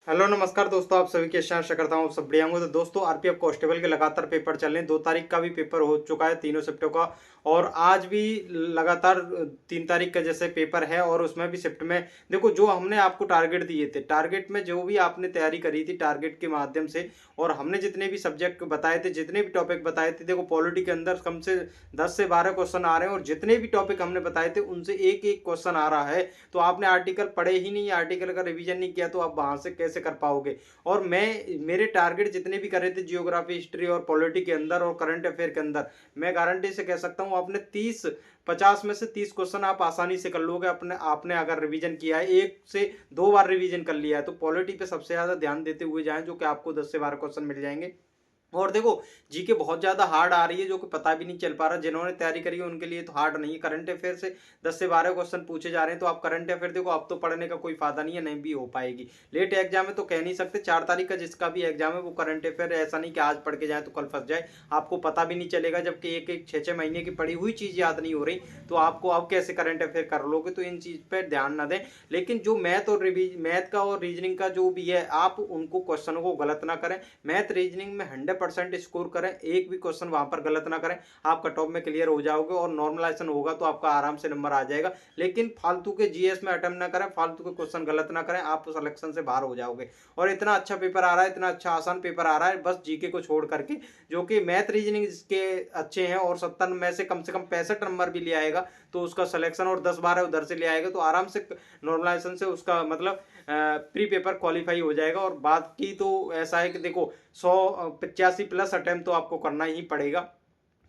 Hello नमस्कार दोस्तों, आप सभी की आशा करता हूँ सब बढ़िया होंगे। तो दोस्तों आरपीएफ कांस्टेबल के लगातार पेपर चल रहे हैं। 2 तारीख का भी पेपर हो चुका है, तीनों शिफ्टों का। और आज भी लगातार 3 तारीख का जैसे पेपर है, और उसमें भी शिफ्ट में देखो जो हमने आपको टारगेट दिए थे, टारगेट में जो भी आपने तैयारी करी थी टारगेट के माध्यम से, और हमने जितने भी सब्जेक्ट बताए थे, जितने भी टॉपिक बताए थे, देखो पॉलिटी के अंदर कम से 10 से 12 क्वेश्चन आ रहे हैं, और जितने भी टॉपिक हमने बताए थे उनसे एक एक क्वेश्चन आ रहा है। तो आपने आर्टिकल पढ़े ही नहीं, आर्टिकल का रिवीजन नहीं किया, तो आप वहां से कैसे कर पाओगे। और मैं मेरे टारगेट जितने भी करे थे जियोग्राफी, हिस्ट्री और पॉलिटी के अंदर और करंट अफेयर के अंदर, मैं गारंटी से कह सकता हूँ आपने 30-50 में से 30 क्वेश्चन आप आसानी से कर लोगे। अपने आपने अगर रिवीजन किया है, 1 से 2 बार रिवीजन कर लिया है, तो पॉलिटी पे सबसे ज्यादा ध्यान देते हुए जाएं, जो कि आपको 10 से 12 क्वेश्चन मिल जाएंगे। और देखो जीके बहुत ज्यादा हार्ड आ रही है, जो कि पता भी नहीं चल पा रहा। जिन्होंने तैयारी करी है उनके लिए तो हार्ड नहीं है। करंट अफेयर से 10 से 12 क्वेश्चन पूछे जा रहे हैं, तो आप करंट अफेयर देखो, अब तो पढ़ने का कोई फायदा नहीं है, नहीं भी हो पाएगी। लेट एग्जाम है तो कह नहीं सकते। 4 तारीख का जिसका भी एग्जाम है वो करंट अफेयर ऐसा नहीं कि आज पढ़ के जाए तो कल फंस जाए, आपको पता भी नहीं चलेगा। जबकि एक एक 6-6 महीने की पढ़ी हुई चीज याद नहीं हो रही, तो आपको अब कैसे करंट अफेयर कर लोगे। तो इन चीज पर ध्यान ना दें। लेकिन जो मैथ का और रीजनिंग का जो भी है, आप उनको क्वेश्चनों को गलत ना करें। मैथ रीजनिंग में 100% स्कोर करें, एक भी क्वेश्चन वहां पर गलत ना करें, आप कट ऑफ में क्लियर हो जाओगे। और नॉर्मलाइजेशन होगा तो आपका आराम से नंबर आ जाएगा। लेकिन फालतू के जीएस में अटेम्प्ट ना करें, फालतू के क्वेश्चन गलत ना करें, आप सिलेक्शन से बाहर हो जाओगे। और इतना अच्छा पेपर आ रहा है, इतना अच्छा आसान पेपर आ रहा है, बस जीके को छोड़ करके, जो कि मैथ रीजनिंग के अच्छे हैं, और 70 में से कम 65 नंबर भी ले आएगा तो उसका सिलेक्शन, और 10-12 उधर से ले आएगा तो आराम से नॉर्मलाइजेशन से उसका मतलब प्री पेपर क्वालिफाई हो जाएगा। और बात की तो ऐसा है कि देखो 185+ अटेम्प्ट तो आपको करना ही पड़ेगा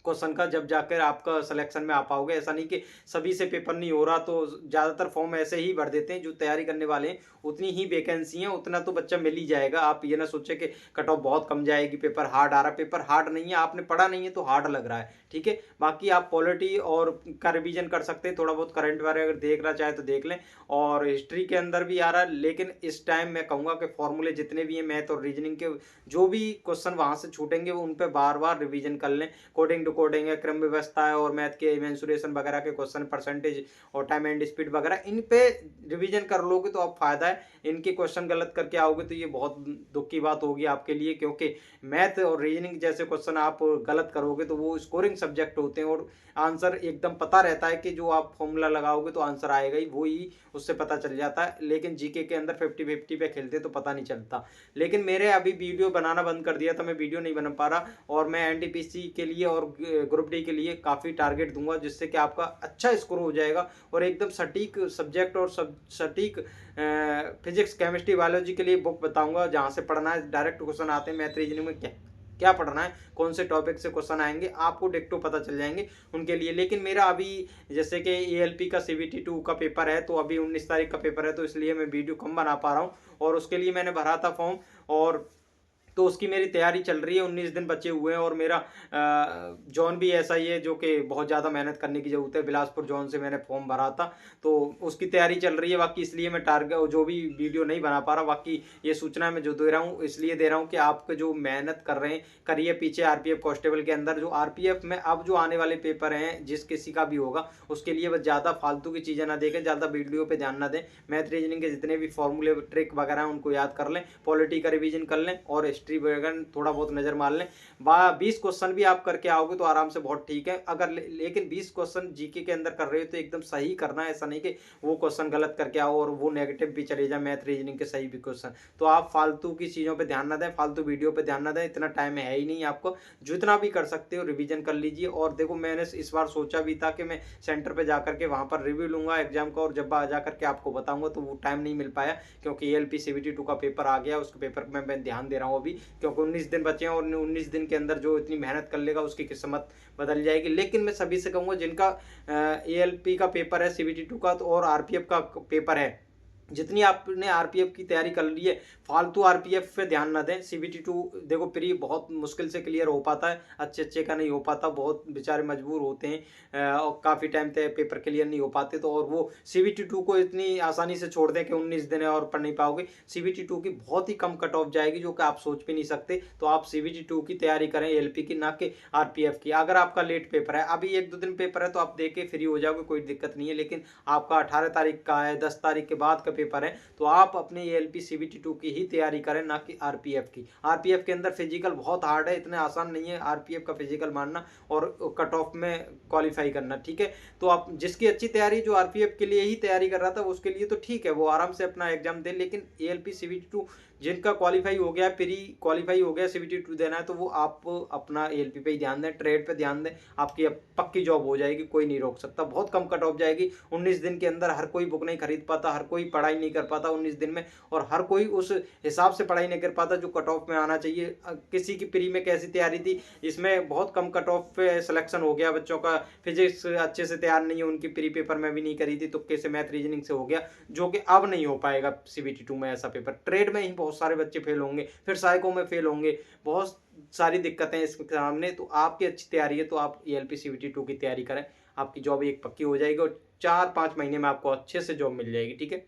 क्वेश्चन का, जब जाकर आपका सिलेक्शन में आ पाओगे। ऐसा नहीं कि सभी से पेपर नहीं हो रहा, तो ज़्यादातर फॉर्म ऐसे ही भर देते हैं जो तैयारी करने वाले हैं। उतनी ही वैकेंसी है, उतना तो बच्चा मिल ही जाएगा। आप ये ना सोचे कि कट ऑफ बहुत कम जाएगी, पेपर हार्ड आ रहा है। पेपर हार्ड नहीं है, आपने पढ़ा नहीं है तो हार्ड लग रहा है, ठीक है। बाकी आप पॉलिटी और का रिवीजन कर सकते हैं, थोड़ा बहुत करंट अफेयर अगर देखना चाहे तो देख लें। और हिस्ट्री के अंदर भी आ रहा है, लेकिन इस टाइम मैं कहूँगा कि फॉर्मूले जितने भी हैं मैथ और रीजनिंग के, जो भी क्वेश्चन वहाँ से छूटेंगे वो उन पर बार बार रिवीजन कर लें। कोडिंग टू कोडिंग है, क्रम व्यवस्था है, और मैथ के मेंसुरेशन वगैरह के क्वेश्चन, परसेंटेज और टाइम एंड स्पीड वगैरह, इन पे रिवीजन कर लोगे तो आप फायदा है। इनके क्वेश्चन गलत करके आओगे तो ये बहुत दुख की बात होगी आपके लिए, क्योंकि मैथ और रीजनिंग जैसे क्वेश्चन आप गलत करोगे तो वो स्कोरिंग सब्जेक्ट होते हैं, और आंसर एकदम पता रहता है कि जो आप फॉर्मूला लगाओगे तो आंसर आएगा ही, वो ही उससे पता चल जाता है। लेकिन जीके के अंदर 50-50 पे खेलते तो पता नहीं चलता। लेकिन मेरे अभी वीडियो बनाना बंद कर दिया था, मैं वीडियो नहीं बना पा रहा। और मैं एनटीपीसी के लिए और ग्रुप डी के लिए काफ़ी टारगेट दूंगा, जिससे कि आपका अच्छा स्कोर हो जाएगा। और एकदम सटीक सब्जेक्ट और सटीक फिजिक्स, केमिस्ट्री, बायोलॉजी के लिए बुक बताऊंगा, जहाँ से पढ़ना है। डायरेक्ट क्वेश्चन आते हैं मैथ रीजनिंग में, क्या क्या पढ़ना है, कौन से टॉपिक से क्वेश्चन आएंगे, आपको डिक्टो पता चल जाएंगे उनके लिए। लेकिन मेरा अभी जैसे कि एएलपी का CBT 2 का पेपर है, तो अभी 19 तारीख का पेपर है, तो इसलिए मैं वीडियो कम बना पा रहा हूँ। और उसके लिए मैंने भरा था फॉर्म, और तो उसकी मेरी तैयारी चल रही है। 19 दिन बचे हुए हैं, और मेरा जॉन भी ऐसा ही है, जो कि बहुत ज़्यादा मेहनत करने की ज़रूरत है। बिलासपुर जॉन से मैंने फॉर्म भरा था, तो उसकी तैयारी चल रही है। बाकी इसलिए मैं टारगेट जो भी वीडियो नहीं बना पा रहा। बाकी ये सूचना मैं जो दे रहा हूँ इसलिए दे रहा हूँ कि आपके जो मेहनत कर रहे हैं, करिए पीछे आरपीएफ कांस्टेबल के अंदर। जो आरपीएफ में अब जो आने वाले पेपर हैं, जिस किसी का भी होगा, उसके लिए बस ज़्यादा फालतू की चीज़ें ना देखें, ज़्यादा वीडियो पर ध्यान ना दें। मैथ रीजनिंग के जितने भी फॉर्मूले ट्रिक वगैरह हैं उनको याद कर लें, पॉलिटी का रिवीजन कर लें, और हिस्ट्री वगैरह थोड़ा बहुत नजर मार लें। 20 क्वेश्चन भी आप करके आओगे तो आराम से बहुत ठीक है। अगर लेकिन 20 क्वेश्चन जीके के अंदर कर रहे हो तो एकदम सही करना है, ऐसा नहीं कि वो क्वेश्चन गलत करके आओ और वो नेगेटिव भी चले जाए, मैथ रीजनिंग के सही भी क्वेश्चन। तो आप फालतू की चीज़ों पर ध्यान ना दें, फालतू वीडियो पर ध्यान ना दें, इतना टाइम है ही नहीं आपको। जितना भी कर सकते हो रिवीजन कर लीजिए। और देखो मैंने इस बार सोचा भी था कि मैं सेंटर पे जाकर के वहां पर रिव्यू लूंगा एग्जाम का, और जब जाकर के आपको बताऊंगा, तो वो टाइम नहीं मिल पाया, क्योंकि एएलपी CBT 2 का पेपर आ गया। उसके पेपर में मैं ध्यान दे रहा हूँ अभी, क्योंकि 19 दिन बचे हैं, और 19 दिन के अंदर जो इतनी मेहनत कर लेगा उसकी किस्मत बदल जाएगी। लेकिन मैं सभी से कहूँगा जिनका एएलपी का पेपर है, CBT 2 का और आरपीएफ का पेपर है, जितनी आपने आरपीएफ की तैयारी कर ली है, फालतू आरपीएफ पे ध्यान ना दें। CBT 2 देखो प्री बहुत मुश्किल से क्लियर हो पाता है, अच्छे अच्छे का नहीं हो पाता, बहुत बेचारे मजबूर होते हैं, और काफ़ी टाइम तक पेपर क्लियर नहीं हो पाते। तो और वो CBT 2 को इतनी आसानी से छोड़ दें कि 19 दिन है और पढ़ नहीं पाओगे। CBT 2 की बहुत ही कम कट ऑफ जाएगी, जो कि आप सोच भी नहीं सकते। तो आप CBT 2 की तैयारी करें, एलपी की, ना कि आरपीएफ की। अगर आपका लेट पेपर है, अभी 1-2 दिन पेपर है, तो आप दे के फ्री हो जाओगे, कोई दिक्कत नहीं है। लेकिन आपका 18 तारीख का है, 10 तारीख के बाद का पेपर है, तो आप अपने ALP CBT 2 की ही तैयारी करें, ना कि RPF की। RPF के अंदर फिजिकल बहुत हार्ड है, इतने आसान नहीं है RPF का फिजिकल मानना और कट ऑफ में क्वालिफाई करना, ठीक है। तो आप जिसकी अच्छी तैयारी, जो RPF के लिए ही तैयारी कर रहा था, उसके लिए तो ठीक है, वो आराम से अपना एग्जाम दे। लेकिन ALP CBT 2 जिनका क्वालिफाई हो गया, प्री क्वालिफाई हो गया, CBT 2 देना है, तो वो आप अपना ALP पे ही ध्यान दें, ट्रेड पे ध्यान दें। आपकी अब पक्की जॉब हो जाएगी, कोई नहीं रोक सकता। बहुत कम कट ऑफ जाएगी 19 दिन के अंदर। हर कोई बुक नहीं खरीद पाता, हर कोई पढ़ाई नहीं कर पाता 19 दिन में, और हर कोई उस हिसाब से पढ़ाई नहीं कर पाता जो कट ऑफ में आना चाहिए। किसी की प्री में कैसी तैयारी थी, इसमें बहुत कम कट ऑफ पे सिलेक्शन हो गया बच्चों का। फिजिक्स अच्छे से तैयार नहीं है उनकी, प्री पेपर में भी नहीं करी थी, तुक्के से मैथ रीजनिंग से हो गया, जो कि अब नहीं हो पाएगा CBT 2 में ऐसा पेपर। ट्रेड में ही बहुत सारे बच्चे फेल होंगे, फिर साइको में फेल होंगे, बहुत सारी दिक्कतें इसके सामने। तो आपकी अच्छी तैयारी है तो आप ALP CBT 2 की तैयारी करें, आपकी जॉब एक पक्की हो जाएगी और 4-5 महीने में आपको अच्छे से जॉब मिल जाएगी, ठीक है।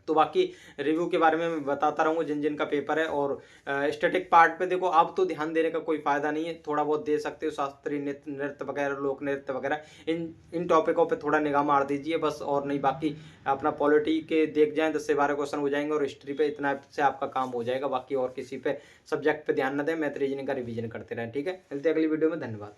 तो बाकी रिव्यू के बारे में मैं बताता रहूँगा जिन जिन का पेपर है। और स्टैटिक पार्ट पे देखो, अब तो ध्यान देने का कोई फ़ायदा नहीं है, थोड़ा बहुत दे सकते हो, शास्त्रीय नृत्य नृत्य वगैरह, लोक नृत्य वगैरह, इन इन टॉपिकों पे थोड़ा निगाह मार दीजिए बस, और नहीं। बाकी अपना पॉलिटी के देख जाएँ, 10 से 12 क्वेश्चन हो जाएंगे, और हिस्ट्री पे इतना से आपका काम हो जाएगा। बाकी और किसी पे सब्जेक्ट पे ध्यान न दें, मैथ रीजनिंग का रिवीजन करते रहें, ठीक है। मिलते हैं अगली वीडियो में, धन्यवाद।